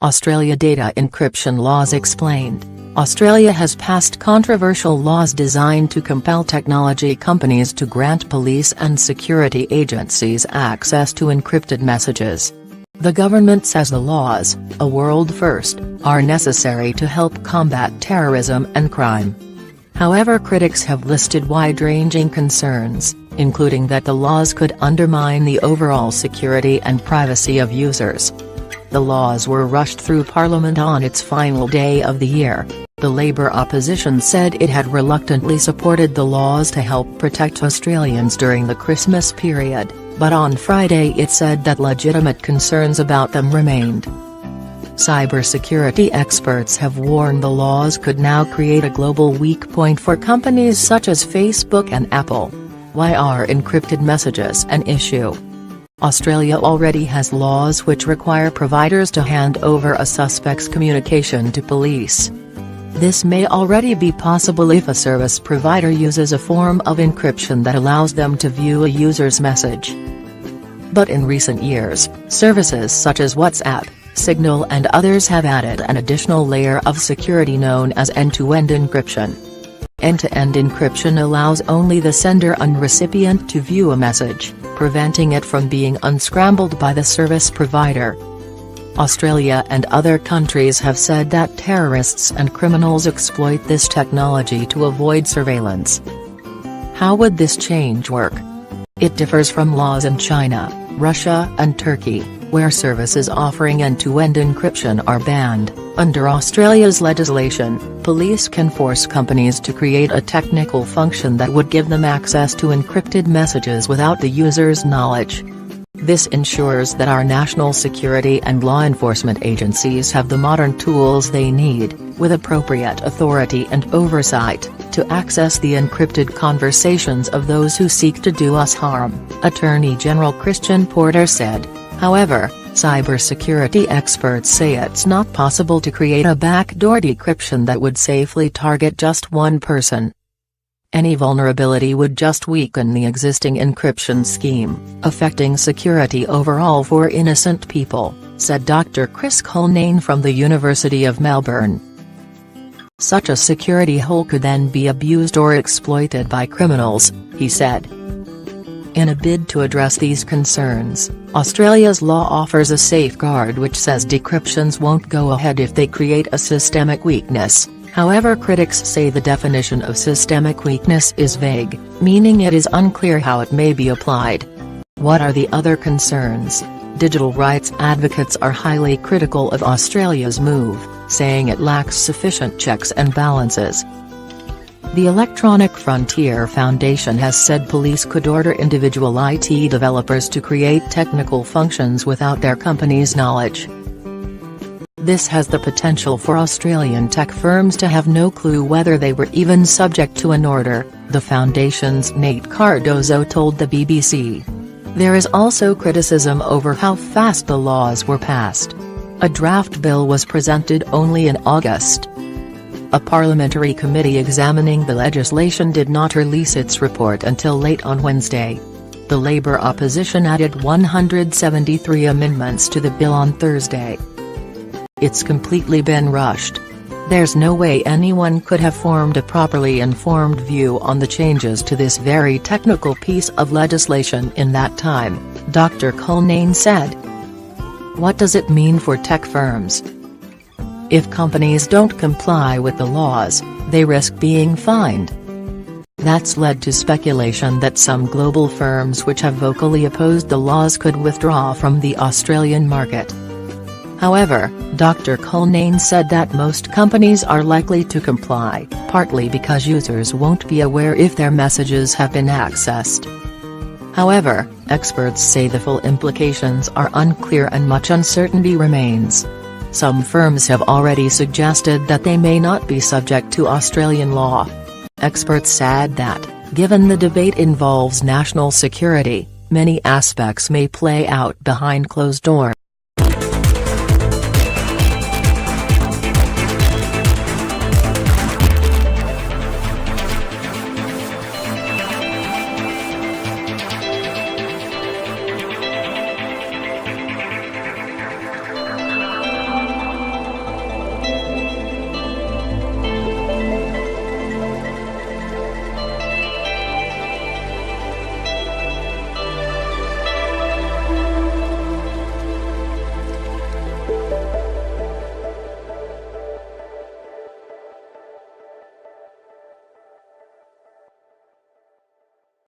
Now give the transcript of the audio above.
Australia data encryption laws explained. Australia has passed controversial laws designed to compel technology companies to grant police and security agencies access to encrypted messages. The government says the laws, a world first, are necessary to help combat terrorism and crime. However, critics have listed wide-ranging concerns, including that the laws could undermine the overall security and privacy of users. The laws were rushed through Parliament on its final day of the year. The Labour opposition said it had reluctantly supported the laws to help protect Australians during the Christmas period, but on Friday it said that legitimate concerns about them remained. Cybersecurity experts have warned the laws could now create a global weak point for companies such as Facebook and Apple. Why are encrypted messages an issue? Australia already has laws which require providers to hand over a suspect's communication to police. This may already be possible if a service provider uses a form of encryption that allows them to view a user's message. But in recent years, services such as WhatsApp, Signal and others have added an additional layer of security known as end-to-end encryption. End-to-end encryption allows only the sender and recipient to view a message, preventing it from being unscrambled by the service provider. Australia and other countries have said that terrorists and criminals exploit this technology to avoid surveillance. How would this change work? It differs from laws in China, Russia and Turkey, where services offering end-to-end encryption are banned. Under Australia's legislation, police can force companies to create a technical function that would give them access to encrypted messages without the user's knowledge. This ensures that our national security and law enforcement agencies have the modern tools they need, with appropriate authority and oversight, to access the encrypted conversations of those who seek to do us harm, Attorney General Christian Porter said. However, cybersecurity experts say it's not possible to create a backdoor decryption that would safely target just one person. Any vulnerability would just weaken the existing encryption scheme, affecting security overall for innocent people, said Dr. Chris Cullinane from the University of Melbourne. Such a security hole could then be abused or exploited by criminals, he said. In a bid to address these concerns, Australia's law offers a safeguard which says decryptions won't go ahead if they create a systemic weakness. However, critics say the definition of systemic weakness is vague, meaning it is unclear how it may be applied. What are the other concerns? Digital rights advocates are highly critical of Australia's move, saying it lacks sufficient checks and balances. The Electronic Frontier Foundation has said police could order individual IT developers to create technical functions without their company's knowledge. This has the potential for Australian tech firms to have no clue whether they were even subject to an order, the foundation's Nate Cardozo told the BBC. There is also criticism over how fast the laws were passed. A draft bill was presented only in August. A parliamentary committee examining the legislation did not release its report until late on Wednesday. The Labour opposition added 173 amendments to the bill on Thursday. It's completely been rushed. There's no way anyone could have formed a properly informed view on the changes to this very technical piece of legislation in that time, Dr. Cullinane said. What does it mean for tech firms? If companies don't comply with the laws, they risk being fined. That's led to speculation that some global firms which have vocally opposed the laws could withdraw from the Australian market. However, Dr. Cullinane said that most companies are likely to comply, partly because users won't be aware if their messages have been accessed. However, experts say the full implications are unclear and much uncertainty remains. Some firms have already suggested that they may not be subject to Australian law. Experts said that, given the debate involves national security, many aspects may play out behind closed doors.